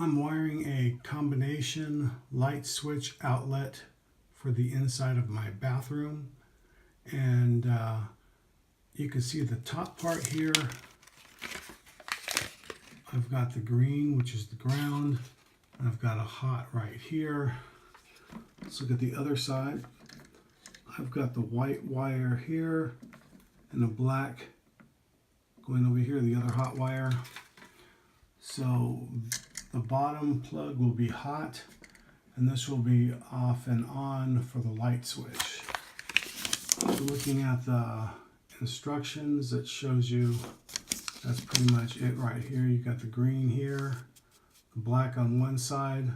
I'm wiring a combination light switch outlet for the inside of my bathroom, and you can see the top part here. I've got the green, which is the ground, and I've got a hot right here. Let's look at the other side. I've got the white wire here and the black going over here, the other hot wire. So the bottom plug will be hot, and this will be off and on for the light switch. Looking at the instructions, it shows you that's pretty much it right here. You got the green here, the black on one side,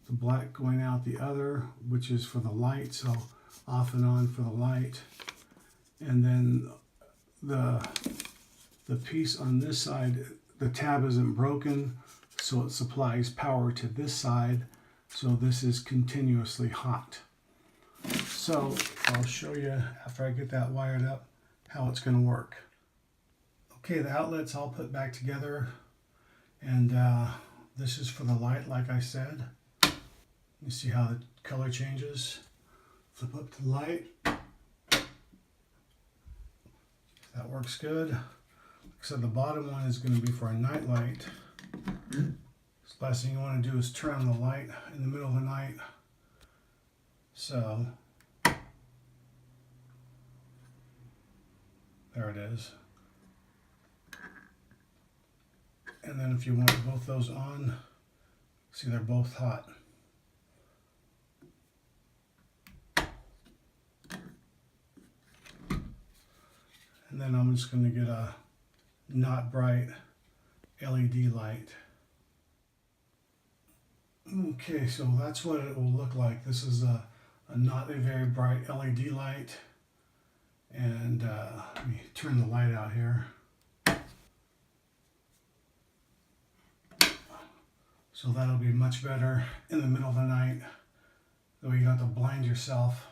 the black going out the other, which is for the light, so off and on for the light. And then the piece on this side, the tab isn't broken, so it supplies power to this side, so this is continuously hot. So I'll show you after I get that wired up how it's going to work. Okay, the outlet's all put back together, and this is for the light, like I said. You see how the color changes. Flip up to the light. That works good. Like I said, the bottom one is going to be for a night light. So the last thing you want to do is turn on the light in the middle of the night. So there it is. And then if you want both those on, see they're both hot. And then I'm just going to get a not bright LED light. Okay, so that's what it will look like. This is a not a very bright LED light. And let me turn the light out here. So that'll be much better in the middle of the night, though you don't have to blind yourself.